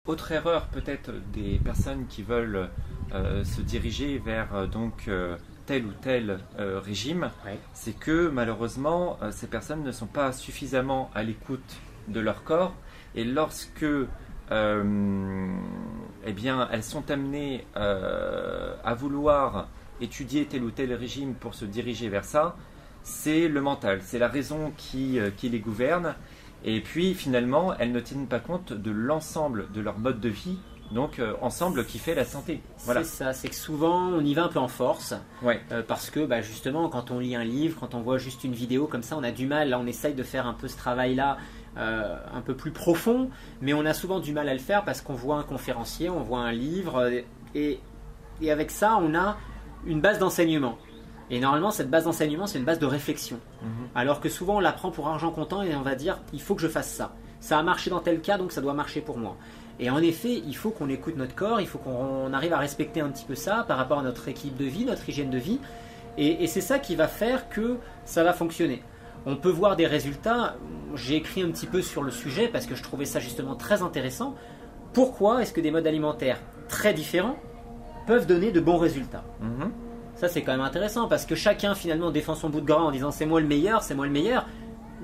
autre erreur peut-être des personnes qui veulent se diriger vers tel ou tel régime, Ouais. c'est que malheureusement ces personnes ne sont pas suffisamment à l'écoute de leur corps, et lorsque eh bien, elles sont amenées à vouloir étudier tel ou tel régime pour se diriger vers ça, c'est le mental, c'est la raison qui les gouverne. Et puis finalement, elles ne tiennent pas compte de l'ensemble de leur mode de vie, donc ensemble qui fait la santé. Voilà. C'est ça, c'est que souvent on y va un peu en force, Ouais. parce que justement quand on lit un livre, quand on voit juste une vidéo comme ça, on a du mal, là on essaye de faire un peu ce travail-là un peu plus profond, mais on a souvent du mal à le faire parce qu'on voit un conférencier, on voit un livre, et avec ça on a une base d'enseignement. Et normalement, cette base d'enseignement, c'est une base de réflexion. Alors que souvent, on la prend pour argent comptant et on va dire, il faut que je fasse ça. Ça a marché dans tel cas, donc ça doit marcher pour moi. Et en effet, il faut qu'on écoute notre corps, il faut qu'on arrive à respecter un petit peu ça par rapport à notre équilibre de vie, notre hygiène de vie. Et c'est ça qui va faire que ça va fonctionner. On peut voir des résultats. J'ai écrit un petit peu sur le sujet parce que je trouvais ça justement très intéressant. Pourquoi est-ce que des modes alimentaires très différents peuvent donner de bons résultats ? Ça, c'est quand même intéressant parce que chacun finalement défend son bout de gras en disant c'est moi le meilleur, c'est moi le meilleur.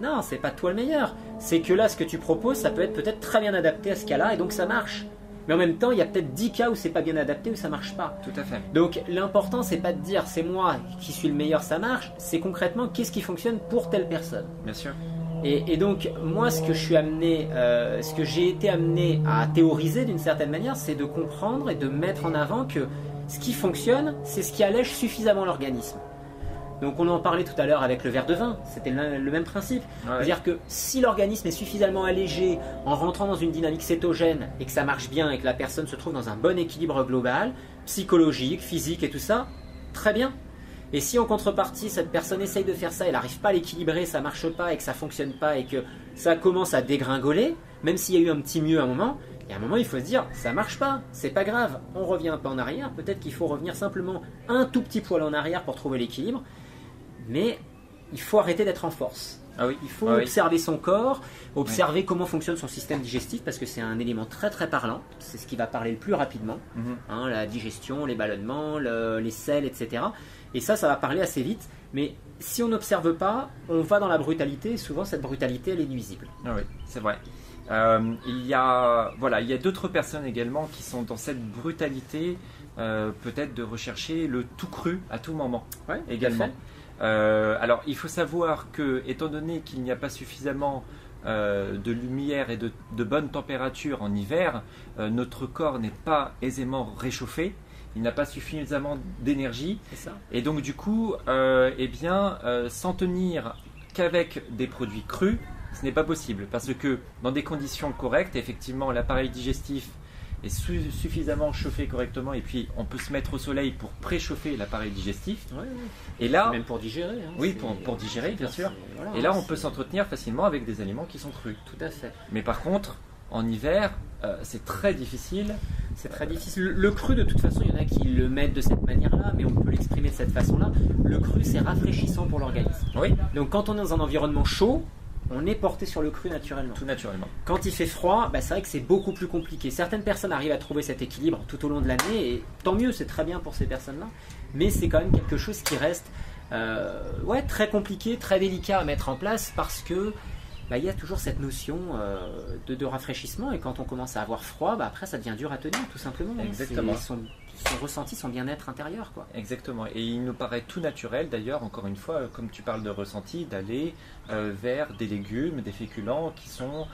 Non, c'est pas toi le meilleur. C'est que là, ce que tu proposes, ça peut être peut-être très bien adapté à ce cas-là et donc ça marche. Mais en même temps, il y a peut-être 10 cas où c'est pas bien adapté, où ça marche pas. Tout à fait. Donc l'important, c'est pas de dire c'est moi qui suis le meilleur, ça marche. C'est concrètement qu'est-ce qui fonctionne pour telle personne. Bien sûr. Et donc moi, ce que j'ai été amené à théoriser d'une certaine manière, c'est de comprendre et de mettre en avant que ce qui fonctionne, c'est ce qui allège suffisamment l'organisme. Donc on en parlait tout à l'heure avec le verre de vin, c'était le même principe. Ouais. C'est-à-dire que si l'organisme est suffisamment allégé en rentrant dans une dynamique cétogène et que ça marche bien et que la personne se trouve dans un bon équilibre global, psychologique, physique et tout ça, très bien. Et si en contrepartie, cette personne essaye de faire ça, elle n'arrive pas à l'équilibrer, ça marche pas et que ça fonctionne pas et que ça commence à dégringoler, même s'il y a eu un petit mieux à un moment, il y a un moment il faut se dire, ça marche pas, c'est pas grave, on revient un peu en arrière, peut-être qu'il faut revenir simplement un tout petit poil en arrière pour trouver l'équilibre, mais il faut arrêter d'être en force. Ah oui. Il faut observer son corps, observer comment fonctionne son système digestif parce que c'est un élément très très parlant, c'est ce qui va parler le plus rapidement, la digestion, les ballonnements, les selles, etc. Et ça va parler assez vite, mais si on n'observe pas, on va dans la brutalité et souvent cette brutalité elle est nuisible. Ah oui, c'est vrai. Il y a d'autres personnes également qui sont dans cette brutalité, peut-être de rechercher le tout cru à tout moment, également. Alors il faut savoir que, étant donné qu'il n'y a pas suffisamment de lumière et de bonne température en hiver, notre corps n'est pas aisément réchauffé, il n'a pas suffisamment d'énergie, C'est ça. et donc du coup, s'en tenir qu'avec des produits crus, ce n'est pas possible, parce que dans des conditions correctes, effectivement, l'appareil digestif est suffisamment chauffé correctement, et puis on peut se mettre au soleil pour préchauffer l'appareil digestif. Et là, même pour digérer. oui, pour digérer, bien sûr. Et là, on peut s'entretenir facilement avec des aliments qui sont crus. Tout à fait. Mais par contre, en hiver, c'est très difficile. C'est très difficile. Le cru, de toute façon, il y en a qui le mettent de cette manière-là, mais on peut l'exprimer de cette façon-là. Le cru, c'est rafraîchissant pour l'organisme. Oui, Donc quand on est dans un environnement chaud, on est porté sur le cru naturellement. tout naturellement. Quand il fait froid, c'est vrai que c'est beaucoup plus compliqué. Certaines personnes arrivent à trouver cet équilibre tout au long de l'année, et tant mieux, c'est très bien pour ces personnes-là. Mais c'est quand même quelque chose qui reste très compliqué, très délicat à mettre en place parce que il y a toujours cette notion de rafraîchissement, et quand on commence à avoir froid, après ça devient dur à tenir tout simplement. Exactement. Son ressenti, son bien-être intérieur, quoi. Exactement. Et il nous paraît tout naturel, d'ailleurs, encore une fois, comme tu parles de ressenti, d'aller vers des légumes, des féculents qui sont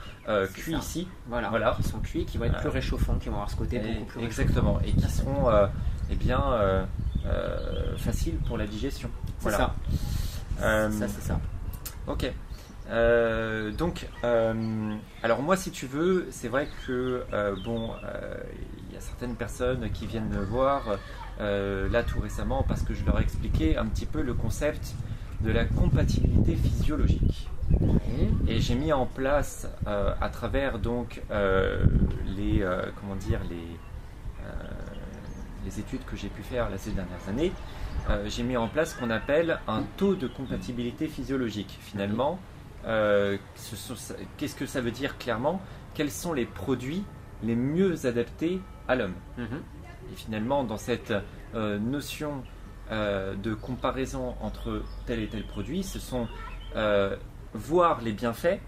cuits ici. Voilà. Qui sont cuits, qui vont être plus réchauffants, qui vont avoir ce côté beaucoup plus exactement. Et qui seront faciles pour la digestion. C'est ça. C'est ça. Ok. Alors moi, si tu veux, c'est vrai que il y a certaines personnes qui viennent me voir là tout récemment parce que je leur ai expliqué un petit peu le concept de la compatibilité physiologique. Et j'ai mis en place à travers donc les études que j'ai pu faire ces dernières années, j'ai mis en place ce qu'on appelle un taux de compatibilité physiologique. Finalement, qu'est-ce que ça veut dire clairement? Quels sont les produits les mieux adaptés à l'homme. Et finalement, dans cette notion de comparaison entre tel et tel produit, ce sont voir les bienfaits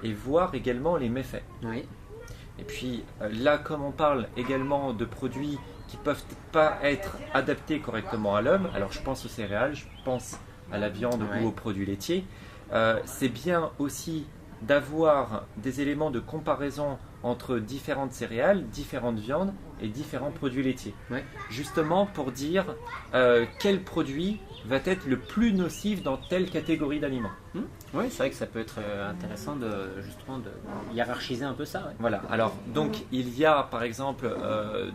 et voir également les méfaits. Oui. Et puis là, comme on parle également de produits qui peuvent pas être adaptés correctement à l'homme, alors je pense aux céréales, je pense à la viande ou aux produits laitiers, c'est bien aussi d'avoir des éléments de comparaison entre différentes céréales, différentes viandes et différents produits laitiers. Justement pour dire quel produit va être le plus nocif dans telle catégorie d'aliments. Oui, c'est vrai que ça peut être intéressant de hiérarchiser un peu ça. Voilà, alors donc il y a par exemple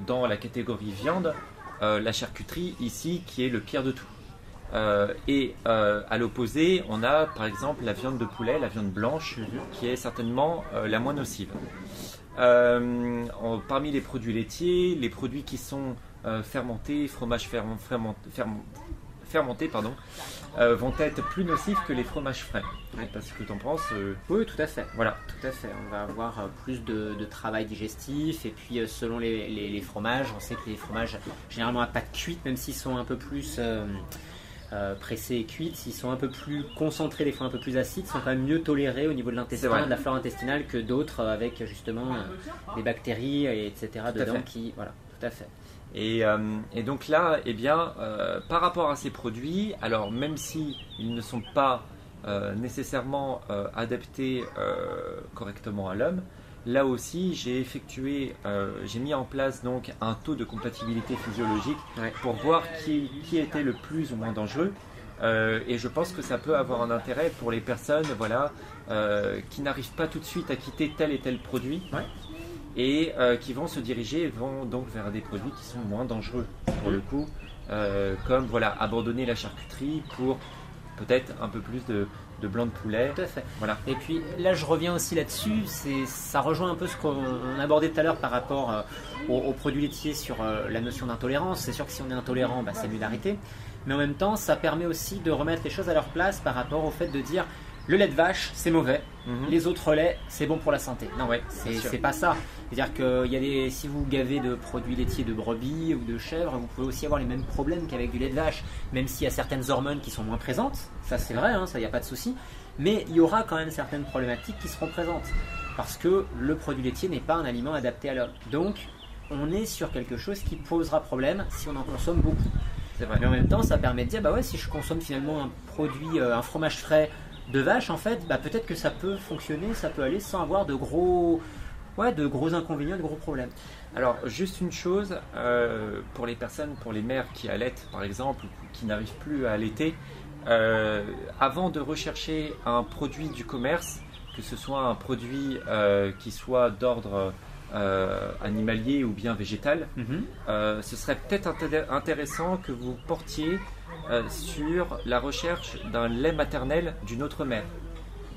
dans la catégorie viande, la charcuterie ici qui est le pire de tout. Et à l'opposé, on a par exemple la viande de poulet, la viande blanche, qui est certainement la moins nocive. Parmi les produits laitiers, les produits qui sont fermentés, fromage fermentés, vont être plus nocifs que les fromages frais. Parce que tu en penses Oui, tout à fait. Voilà. Tout à fait. On va avoir plus de travail digestif et puis selon les fromages, on sait que les fromages généralement à pâte cuite, même s'ils sont un peu plus pressés et cuits, s'ils sont un peu plus concentrés, des fois un peu plus acides, sont quand même mieux tolérés au niveau de l'intestin, de la flore intestinale que d'autres avec justement des bactéries, etc. dedans qui, voilà, tout à fait. Et donc là, eh bien, par rapport à ces produits, alors même si ils ne sont pas nécessairement adaptés correctement à l'homme, là aussi j'ai mis en place donc un taux de compatibilité physiologique pour voir qui était le plus ou moins dangereux. Et je pense que ça peut avoir un intérêt pour les personnes qui n'arrivent pas tout de suite à quitter tel et tel produit. Et qui vont se diriger vont donc vers des produits qui sont moins dangereux pour le coup, comme abandonner la charcuterie pour peut-être un peu plus de blanc de poulet. Tout à fait. Voilà. Et puis là je reviens aussi là-dessus, ça rejoint un peu ce qu'on abordait tout à l'heure par rapport aux produits laitiers sur la notion d'intolérance. C'est sûr que si on est intolérant, c'est mieux d'arrêter, mais en même temps ça permet aussi de remettre les choses à leur place par rapport au fait de dire le lait de vache c'est mauvais, les autres laits c'est bon pour la santé. Non, c'est pas ça. C'est-à-dire que si vous gavez de produits laitiers de brebis ou de chèvre, vous pouvez aussi avoir les mêmes problèmes qu'avec du lait de vache, même s'il y a certaines hormones qui sont moins présentes, ça c'est vrai, ça il n'y a pas de souci, mais il y aura quand même certaines problématiques qui seront présentes, parce que le produit laitier n'est pas un aliment adapté à l'homme. Donc on est sur quelque chose qui posera problème si on en consomme beaucoup. C'est vrai. Mais en même temps ça permet de dire, si je consomme finalement un produit, un fromage frais de vache, en fait, peut-être que ça peut fonctionner, ça peut aller sans avoir de gros inconvénients, de gros problèmes. Alors, juste une chose, pour les mères qui allaitent, par exemple, ou qui n'arrivent plus à allaiter, avant de rechercher un produit du commerce, que ce soit un produit qui soit d'ordre animalier ou bien végétal, ce serait peut-être intéressant que vous portiez sur la recherche d'un lait maternel d'une autre mère.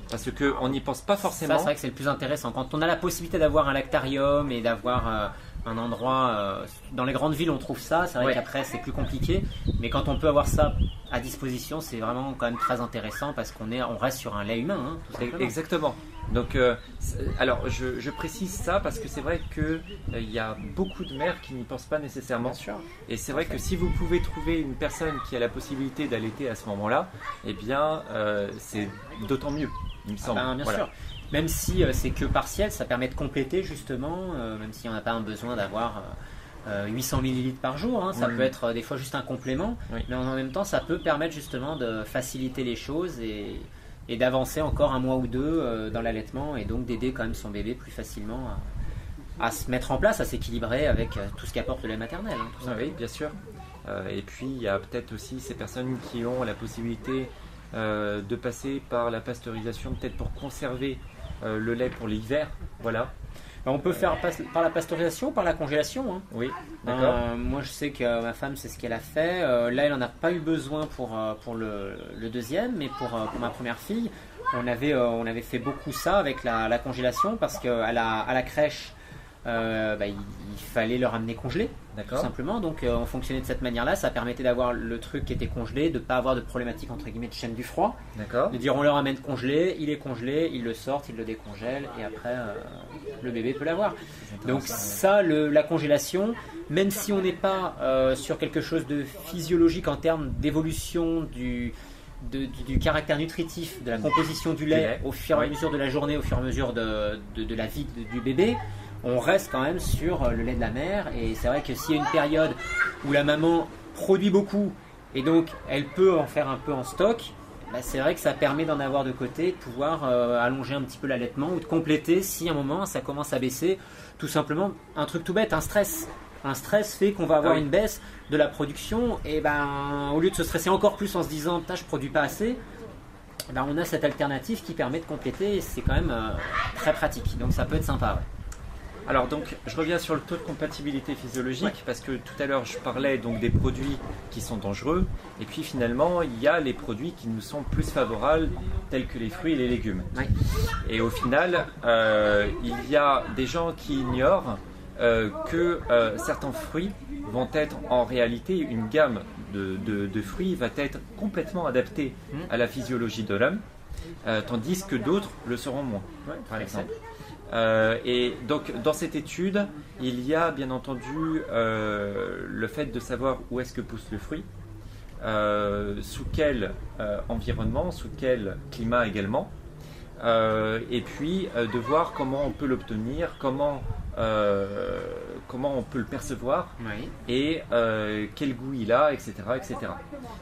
Parce qu'on n'y pense pas forcément. Ça, c'est vrai que c'est le plus intéressant. Quand on a la possibilité d'avoir un lactarium et d'avoir un endroit... dans les grandes villes, on trouve ça. C'est vrai qu'après, c'est plus compliqué. Mais quand on peut avoir ça à disposition, c'est vraiment quand même très intéressant parce qu'on reste sur un lait humain. Tout simplement. Exactement. Donc, alors, je précise ça parce que c'est vrai qu'il y a beaucoup de mères qui n'y pensent pas nécessairement. Bien sûr. Et c'est vrai que si vous pouvez trouver une personne qui a la possibilité d'allaiter à ce moment-là, eh bien, c'est d'autant mieux. Il me semble. Bien sûr. Même si c'est que partiel, ça permet de compléter justement, même si on n'a pas un besoin d'avoir 800 ml par jour, ça peut être des fois juste un complément, mais en même temps ça peut permettre justement de faciliter les choses et d'avancer encore un mois ou deux dans l'allaitement et donc d'aider quand même son bébé plus facilement à se mettre en place, à s'équilibrer avec tout ce qu'apporte le lait maternel. Oui, bien sûr. Et puis il y a peut-être aussi ces personnes qui ont la possibilité de passer par la pasteurisation, peut-être pour conserver le lait pour l'hiver. Voilà. On peut faire par la pasteurisation ou par la congélation. Oui, d'accord. Moi je sais que ma femme c'est ce qu'elle a fait. Là elle n'en a pas eu besoin pour le deuxième, mais pour ma première fille, on avait fait beaucoup ça avec la congélation parce qu'à la crèche, il fallait leur amener congelé, tout simplement. Donc on fonctionnait de cette manière-là. Ça permettait d'avoir le truc qui était congelé, de ne pas avoir de problématique entre guillemets de chaîne du froid. D'accord. De dire on leur amène congelé, il est congelé, ils le sortent, ils le décongèlent et après le bébé peut l'avoir. Donc ça, la congélation, même si on n'est pas sur quelque chose de physiologique en termes d'évolution du caractère nutritif, de la composition du lait au fur et à mesure de la journée, au fur et à mesure de la vie du bébé, on reste quand même sur le lait de la mère. Et c'est vrai que s'il y a une période où la maman produit beaucoup et donc elle peut en faire un peu en stock, bah c'est vrai que ça permet d'en avoir de côté, de pouvoir allonger un petit peu l'allaitement ou de compléter si à un moment ça commence à baisser. Tout simplement, un truc tout bête, un stress. Un stress fait qu'on va avoir une baisse de la production et ben, au lieu de se stresser encore plus en se disant « je produis pas assez », ben, on a cette alternative qui permet de compléter et c'est quand même très pratique. Donc ça peut être sympa. Alors donc, je reviens sur le taux de compatibilité physiologique parce que tout à l'heure je parlais donc des produits qui sont dangereux et puis finalement il y a les produits qui nous sont plus favorables tels que les fruits et les légumes. Et au final, il y a des gens qui ignorent que certains fruits vont être en réalité une gamme de fruits va être complètement adaptée à la physiologie de l'homme, tandis que d'autres le seront moins, par exemple. Et donc dans cette étude, il y a bien entendu le fait de savoir où est-ce que pousse le fruit, sous quel environnement, sous quel climat également, et puis de voir comment on peut l'obtenir, comment on peut le percevoir et quel goût il a, etc., etc.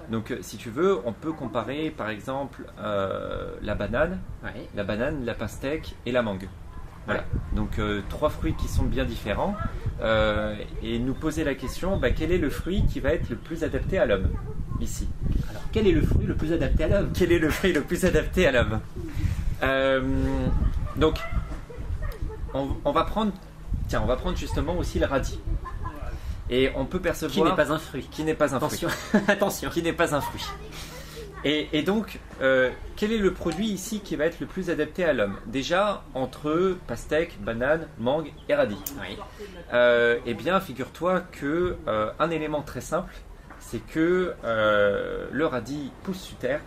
Donc si tu veux, on peut comparer par exemple la banane, la pastèque et la mangue. Voilà. Donc trois fruits qui sont bien différents et nous poser la question, quel est le fruit qui va être le plus adapté à l'homme ici? Alors quel est le fruit le plus adapté à l'homme? Quel est le fruit le plus adapté à l'homme? Donc on va prendre justement aussi le radis. Et on peut percevoir... Qui n'est pas un fruit. Qui n'est pas un Attention. fruit. Attention. Qui n'est pas un fruit. Et donc, quel est le produit ici qui va être le plus adapté à l'homme? Déjà, entre pastèque, banane, mangue et radis. Eh bien, figure-toi que un élément très simple, c'est que le radis pousse sous terre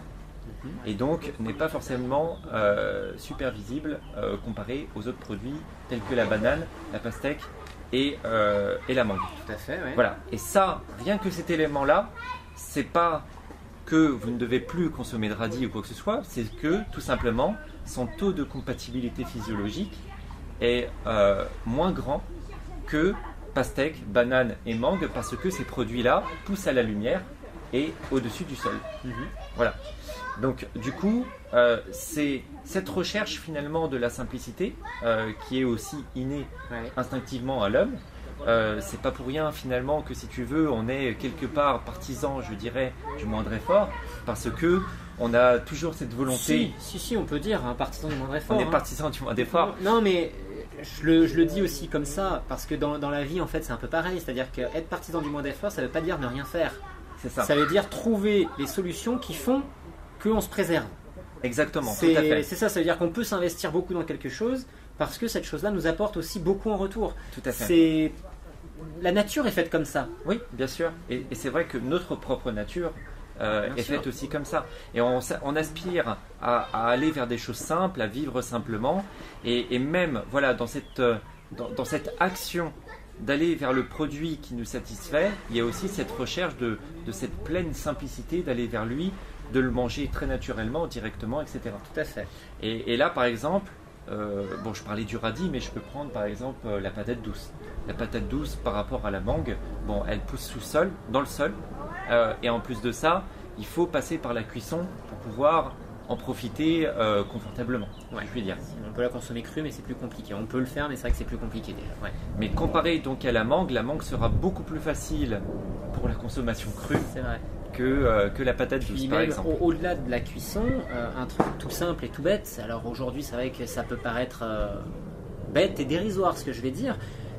et donc n'est pas forcément super visible comparé aux autres produits tels que la banane, la pastèque et la mangue. Tout à fait, oui. Voilà. Et ça, rien que cet élément-là, c'est pas que vous ne devez plus consommer de radis ou quoi que ce soit, c'est que tout simplement son taux de compatibilité physiologique est moins grand que pastèque, banane et mangue parce que ces produits-là poussent à la lumière et au-dessus du sol. Voilà. Donc du coup, c'est cette recherche finalement de la simplicité qui est aussi innée instinctivement à l'homme. C'est pas pour rien finalement que si tu veux, on est quelque part partisan, je dirais, du moindre effort, parce que on a toujours cette volonté. Si, on peut dire partisan du moindre effort. On est partisan du moindre effort. Non, mais je le dis aussi comme ça, parce que dans la vie, en fait, c'est un peu pareil. C'est-à-dire qu'être partisan du moindre effort, ça veut pas dire ne rien faire. C'est ça. Ça veut dire trouver les solutions qui font qu'on se préserve. Exactement, tout à fait. C'est ça, ça veut dire qu'on peut s'investir beaucoup dans quelque chose parce que cette chose-là nous apporte aussi beaucoup en retour. Tout à fait. La nature est faite comme ça. Oui, bien sûr. Et c'est vrai que notre propre nature est faite aussi comme ça. Et on aspire à aller vers des choses simples, à vivre simplement. Et même voilà, dans cette action d'aller vers le produit qui nous satisfait, il y a aussi cette recherche de cette pleine simplicité, d'aller vers lui, de le manger très naturellement, directement, etc. Tout à fait. Et là, par exemple, je parlais du radis, mais je peux prendre par exemple la patate douce. La patate douce par rapport à la mangue, elle pousse dans le sol, et en plus de ça, il faut passer par la cuisson pour pouvoir en profiter confortablement, je puis dire. On peut la consommer crue, mais c'est plus compliqué. On peut le faire, mais c'est vrai que c'est plus compliqué déjà. Mais comparé donc à la mangue sera beaucoup plus facile pour la consommation crue. C'est vrai. Que la patate douce, par exemple. Au-delà de la cuisson, un truc tout simple et tout bête. Alors aujourd'hui, c'est vrai que ça peut paraître bête et dérisoire ce que je vais dire,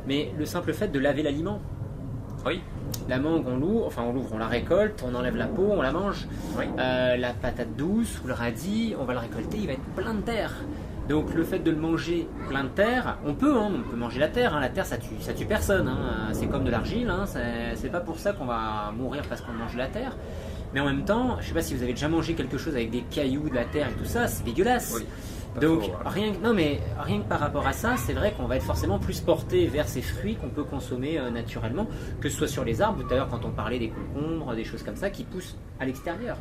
mais le simple fait de laver l'aliment. Oui. La mangue, on la récolte, on enlève la peau, on la mange. Oui. La patate douce ou le radis, on va le récolter, il va être plein de terre. Donc le fait de le manger plein de terre, on peut manger la terre. La terre, ça tue personne. C'est comme de l'argile. C'est pas pour ça qu'on va mourir parce qu'on mange de la terre. Mais en même temps, je sais pas si vous avez déjà mangé quelque chose avec des cailloux, de la terre et tout ça, c'est dégueulasse. Oui. Donc, faux, hein. rien que par rapport à ça, c'est vrai qu'on va être forcément plus porté vers ces fruits qu'on peut consommer naturellement, que ce soit sur les arbres, tout à l'heure quand on parlait des concombres, des choses comme ça, qui poussent à l'extérieur.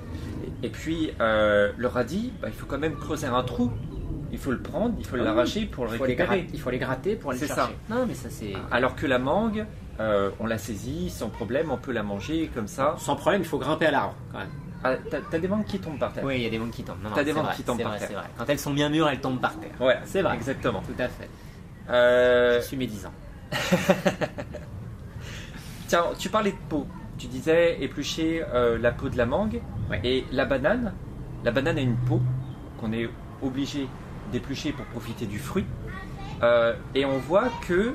Et puis, le radis, il faut quand même creuser un trou. Il faut le prendre, il faut l'arracher pour le récupérer. Il faut les gratter pour aller le chercher. Ça. Non, mais ça c'est... Alors que la mangue, on la saisit sans problème, on peut la manger comme ça. Sans problème, il faut grimper à l'arbre quand même. Ah, t'as des mangues qui tombent par terre. Oui, il y a des mangues qui tombent. T'as des mangues qui tombent par terre. C'est vrai. Quand elles sont bien mûres, elles tombent par terre. Ouais, c'est vrai. Exactement. Tout à fait. Je suis médisant. Tiens, tu parlais de peau. Tu disais éplucher la peau de la mangue. Ouais. Et la banane. La banane a une peau qu'on est obligé d'éplucher pour profiter du fruit. Et on voit que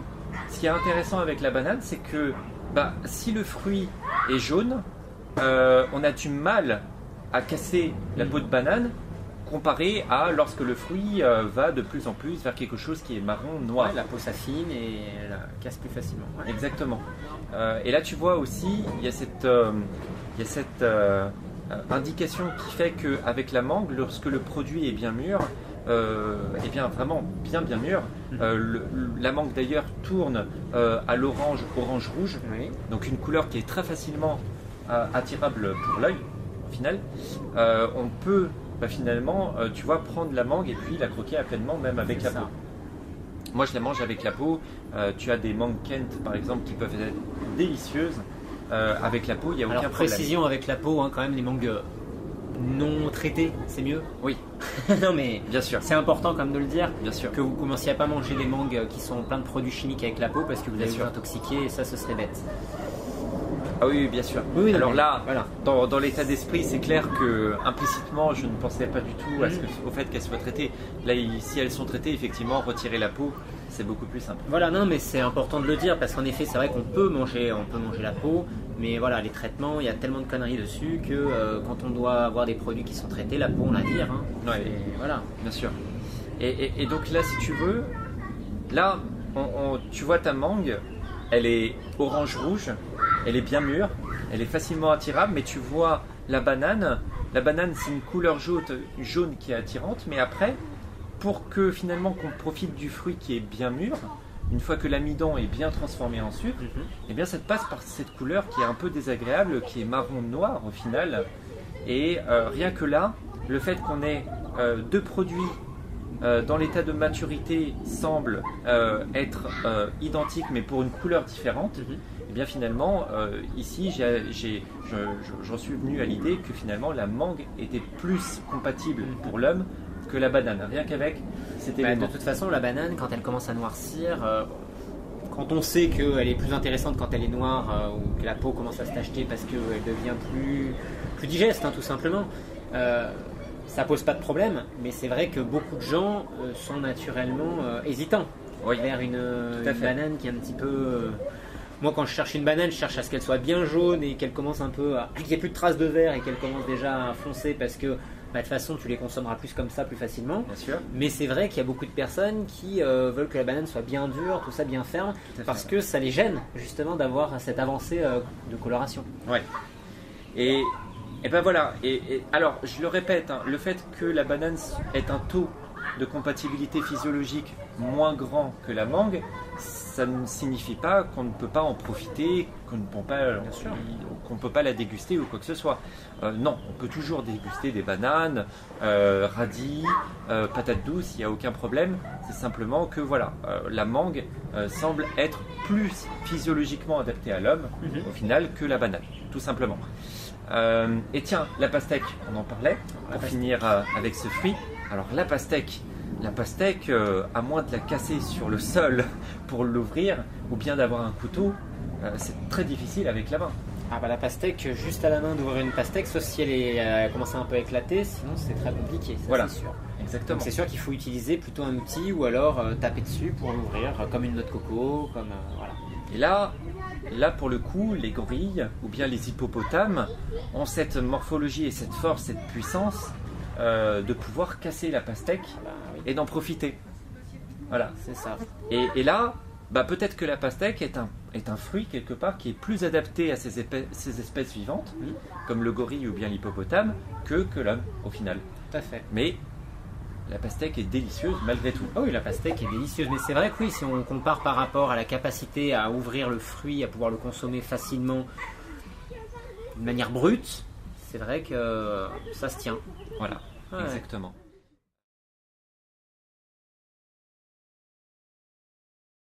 ce qui est intéressant avec la banane, c'est que si le fruit est jaune, on a du mal à casser la peau de banane comparé à lorsque le fruit va de plus en plus vers quelque chose qui est marron, noir. Ouais, la peau s'affine et elle casse plus facilement. Ouais. Exactement. Et là, tu vois aussi, il y a cette indication qui fait qu'avec la mangue, lorsque le produit est bien mûr, et bien vraiment bien mûr, la mangue d'ailleurs tourne à l'orange, orange-rouge, Oui. donc une couleur qui est très facilement attirable pour l'œil. Au final, on peut finalement, tu vois, prendre la mangue et puis la croquer à pleinement, même avec la peau. Moi, je la mange avec la peau. Tu as des mangues Kent, par exemple, qui peuvent être délicieuses. Avec la peau, il n'y a aucun problème. Précision avec la peau, hein, quand même, les mangues non traitées, c'est mieux. Oui. Non, mais bien sûr. C'est important quand même de le dire. Bien sûr. Que vous commenciez à pas manger des mangues qui sont plein de produits chimiques avec la peau parce que vous allez vous intoxiquer et ça, ce serait bête. Ah oui, bien sûr. Oui, alors là, voilà. dans l'état d'esprit, c'est clair que implicitement, je ne pensais pas du tout au fait qu'elles soient traitées. Là, si elles sont traitées, effectivement, retirer la peau, c'est beaucoup plus simple. Voilà, non, mais c'est important de le dire parce qu'en effet, c'est vrai qu'on peut manger la peau, mais voilà, les traitements, il y a tellement de conneries dessus que quand on doit avoir des produits qui sont traités, la peau, on la vire. Hein. Ouais. Et voilà. Bien sûr. Et donc là, si tu veux, là, tu vois ta mangue, elle est orange-rouge, elle est bien mûre, elle est facilement attirable, mais tu vois la banane c'est une couleur jaune qui est attirante, mais après, pour que finalement qu'on profite du fruit qui est bien mûr, une fois que l'amidon est bien transformé en sucre, eh bien ça passe par cette couleur qui est un peu désagréable, qui est marron-noir au final. Et rien que là, le fait qu'on ait deux produits dans l'état de maturité semblent être identiques mais pour une couleur différente, et bien finalement ici j'en suis venu à l'idée que finalement la mangue était plus compatible pour l'homme que la banane, rien qu'avec cet élément. De toute façon, la banane, quand elle commence à noircir, quand on sait qu'elle est plus intéressante quand elle est noire ou que la peau commence à se tacheter parce qu'elle devient plus digeste, hein, tout simplement, ça pose pas de problème, mais c'est vrai que beaucoup de gens sont naturellement hésitants vers une banane qui est un petit peu... Moi, quand je cherche une banane, je cherche à ce qu'elle soit bien jaune et qu'elle commence un peu qu'il n'y ait plus de traces de vert et qu'elle commence déjà à foncer parce que de toute façon, tu les consommeras plus comme ça, plus facilement. Bien sûr. Mais c'est vrai qu'il y a beaucoup de personnes qui veulent que la banane soit bien dure, tout ça bien ferme, parce que ça les gêne justement d'avoir cette avancée de coloration. Ouais. Et ben voilà. Et alors, je le répète, hein, le fait que la banane ait un taux de compatibilité physiologique moins grand que la mangue, ça ne signifie pas qu'on ne peut pas en profiter, qu'on ne peut pas la déguster ou quoi que ce soit. Non, on peut toujours déguster des bananes, radis, patates douces, il n'y a aucun problème. C'est simplement que voilà, la mangue semble être plus physiologiquement adaptée à l'homme au final que la banane, tout simplement. Et tiens, la pastèque, on en parlait, pour finir avec ce fruit. Alors la pastèque, à moins de la casser sur le sol pour l'ouvrir, ou bien d'avoir un couteau, c'est très difficile avec la main. Ah bah la pastèque, juste à la main d'ouvrir une pastèque, sauf si elle commence à un peu éclater, sinon c'est très compliqué, ça voilà. C'est sûr. Exactement. Donc c'est sûr qu'il faut utiliser plutôt un outil ou alors taper dessus pour l'ouvrir, comme une noix de coco, comme voilà. Et là pour le coup, les gorilles ou bien les hippopotames ont cette morphologie et cette force, cette puissance de pouvoir casser la pastèque et d'en profiter. Voilà. C'est ça. Et là, peut-être que la pastèque est un fruit quelque part qui est plus adapté à ces espèces vivantes, comme le gorille ou bien l'hippopotame, que l'homme au final. Tout à fait. Mais la pastèque est délicieuse malgré tout. Ah oui, la pastèque est délicieuse, mais c'est vrai que oui, si on compare par rapport à la capacité à ouvrir le fruit, à pouvoir le consommer facilement, de manière brute, c'est vrai que ça se tient. Voilà, exactement.